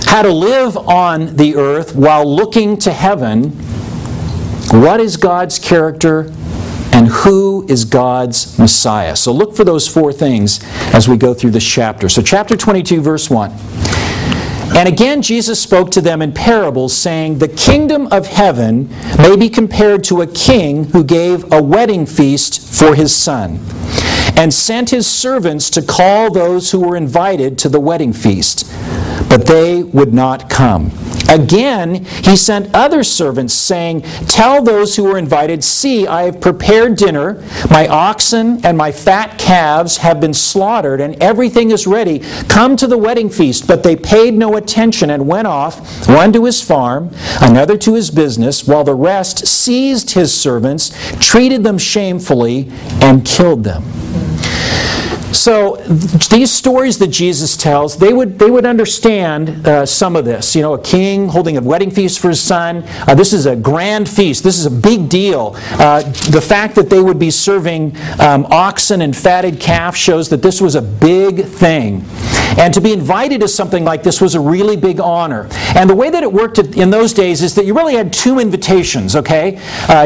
how to live on the earth while looking to heaven. What is God's character? And who is God's Messiah? So look for those four things as we go through this chapter. So chapter 22, verse 1. And again Jesus spoke to them in parables, saying, the kingdom of heaven may be compared to a king who gave a wedding feast for his son, and sent his servants to call those who were invited to the wedding feast. But they would not come. Again, he sent other servants, saying, tell those who were invited, see, I have prepared dinner. My oxen and my fat calves have been slaughtered, and everything is ready. Come to the wedding feast. But they paid no attention and went off, one to his farm, another to his business, while the rest seized his servants, treated them shamefully, and killed them. So these stories that Jesus tells, they would understand some of this. You know, a king holding a wedding feast for his son. This is a grand feast. This is a big deal. The fact that they would be serving oxen and fatted calf shows that this was a big thing. And to be invited to something like this was a really big honor. And the way that it worked in those days is that you really had two invitations, okay?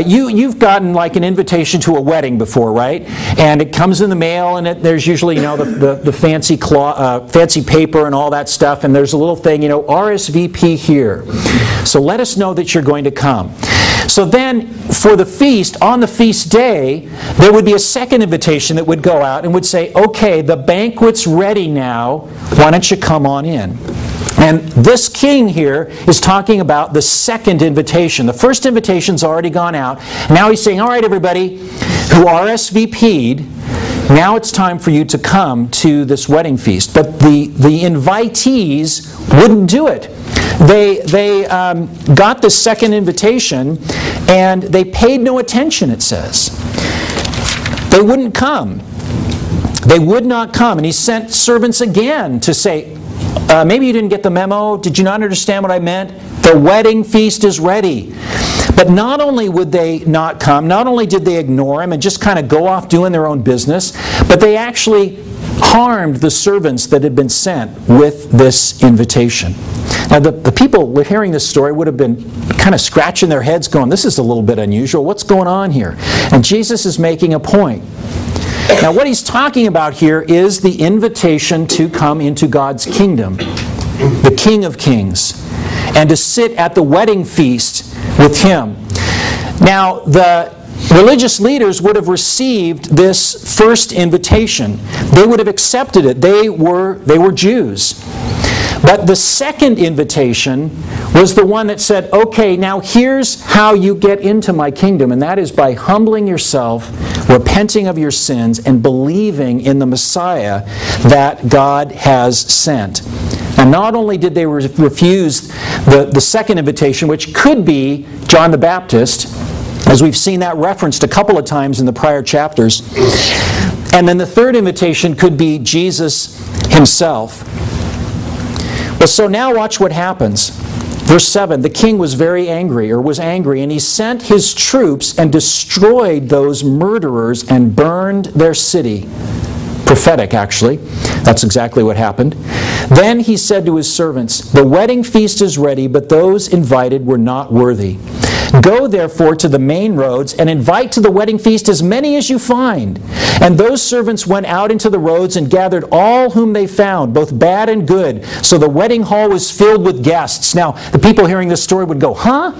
You've gotten like an invitation to a wedding before, right? And it comes in the mail, and there's usually, you know, the fancy fancy paper and all that stuff, and there's a little thing, you know, RSVP here. So let us know that you're going to come. So then, for the feast, on the feast day, there would be a second invitation that would go out and would say, okay, the banquet's ready now, why don't you come on in? And this king here is talking about the second invitation. The first invitation's already gone out. Now he's saying, all right, everybody who RSVP'd, now it's time for you to come to this wedding feast. But the invitees wouldn't do it. They got the second invitation, and they paid no attention, it says. They wouldn't come. They would not come. And he sent servants again to say, maybe you didn't get the memo. Did you not understand what I meant? The wedding feast is ready. But not only would they not come, not only did they ignore him and just kind of go off doing their own business, but they actually harmed the servants that had been sent with this invitation. Now the people hearing this story would have been kind of scratching their heads going, this is a little bit unusual. What's going on here? And Jesus is making a point. Now what he's talking about here is the invitation to come into God's kingdom, the King of Kings, and to sit at the wedding feast with him. Now the religious leaders would have received this first invitation. They would have accepted it. They were Jews. But the second invitation was the one that said, okay, now here's how you get into my kingdom, and that is by humbling yourself, repenting of your sins, and believing in the Messiah that God has sent. And not only did they refuse the second invitation, which could be John the Baptist, as we've seen that referenced a couple of times in the prior chapters, and then the third invitation could be Jesus himself. Well, so now watch what happens. Verse 7, the king was very angry, and he sent his troops and destroyed those murderers and burned their city. Prophetic, actually. That's exactly what happened. Then he said to his servants, the wedding feast is ready, but those invited were not worthy. Go therefore to the main roads and invite to the wedding feast as many as you find. And those servants went out into the roads and gathered all whom they found, both bad and good. So the wedding hall was filled with guests. Now, the people hearing this story would go, huh?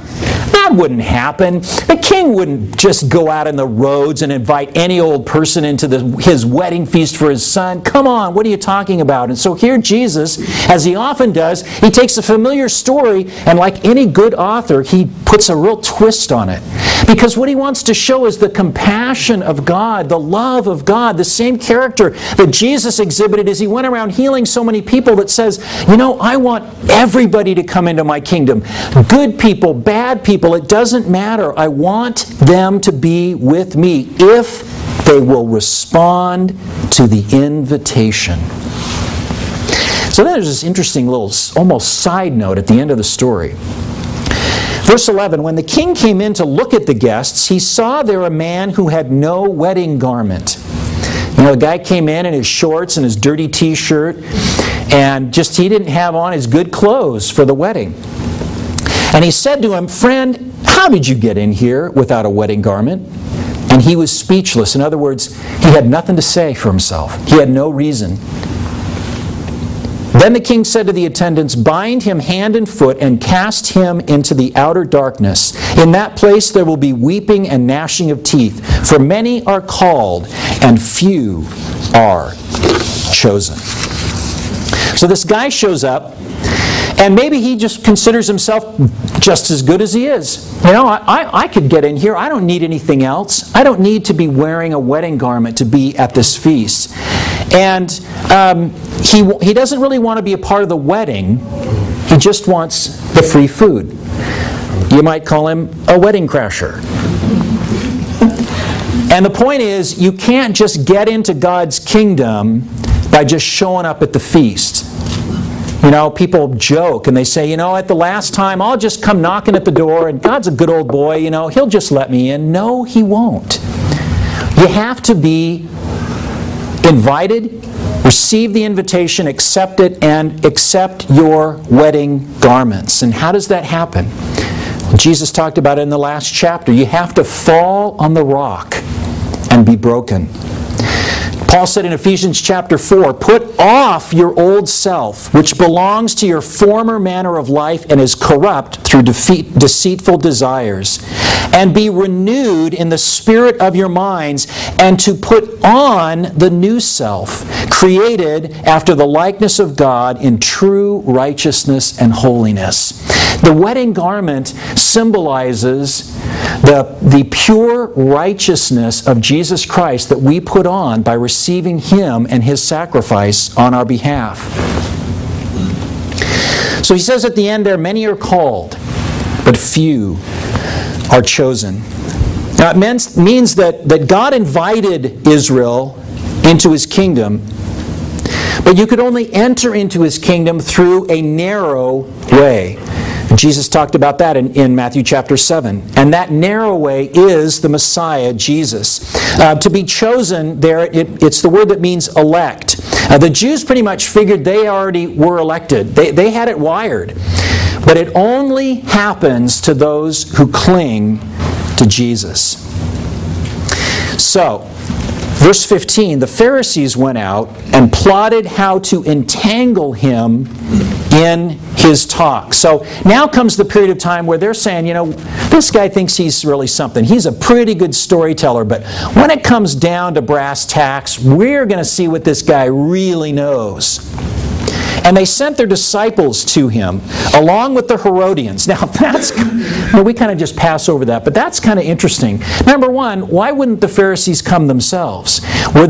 That wouldn't happen. The king wouldn't just go out in the roads and invite any old person into his wedding feast for his son. Come on, what are you talking about? And so here Jesus, as he often does, he takes a familiar story and like any good author, he puts a real twist on it. Because what he wants to show is the compassion of God, the love of God, the same character that Jesus exhibited as he went around healing so many people that says, you know, I want everybody to come into my kingdom. Good people, bad people, it doesn't matter. I want them to be with me if they will respond to the invitation. So then there's this interesting little almost side note at the end of the story. Verse 11, when the king came in to look at the guests, he saw there a man who had no wedding garment. You know, the guy came in his shorts and his dirty t-shirt, and just he didn't have on his good clothes for the wedding. And he said to him, "Friend, how did you get in here without a wedding garment?" And he was speechless. In other words, he had nothing to say for himself. He had no reason. Then the king said to the attendants, "Bind him hand and foot and cast him into the outer darkness. In that place there will be weeping and gnashing of teeth, for many are called and few are chosen." So this guy shows up, and maybe he just considers himself just as good as he is. You know, I could get in here. I don't need anything else. I don't need to be wearing a wedding garment to be at this feast. And he doesn't really want to be a part of the wedding. He just wants the free food. You might call him a wedding crasher. And the point is, you can't just get into God's kingdom by just showing up at the feast. You know, people joke and they say, you know, at the last time I'll just come knocking at the door and God's a good old boy, you know, He'll just let me in. No, He won't. You have to be invited, receive the invitation, accept it, and accept your wedding garments. And how does that happen? Jesus talked about it in the last chapter. You have to fall on the rock and be broken. Paul said in Ephesians chapter 4, "Put off your old self, which belongs to your former manner of life and is corrupt through deceitful desires, and be renewed in the spirit of your minds, and to put on the new self, created after the likeness of God in true righteousness and holiness." The wedding garment symbolizes the pure righteousness of Jesus Christ that we put on by receiving Him and His sacrifice on our behalf. So he says at the end there, many are called, but few are chosen. Now it means that God invited Israel into His kingdom, but you could only enter into His kingdom through a narrow way. Jesus talked about that in Matthew chapter 7. And that narrow way is the Messiah, Jesus. To be chosen there, it's the word that means elect. The Jews pretty much figured they already were elected. They had it wired. But it only happens to those who cling to Jesus. So, verse 15, the Pharisees went out and plotted how to entangle Him in His talk. So now comes the period of time where they're saying, you know, this guy thinks he's really something. He's a pretty good storyteller, but when it comes down to brass tacks, we're going to see what this guy really knows. And they sent their disciples to Him, along with the Herodians. Now, we kind of just pass over that, but that's kind of interesting. Number one, why wouldn't the Pharisees come themselves? Were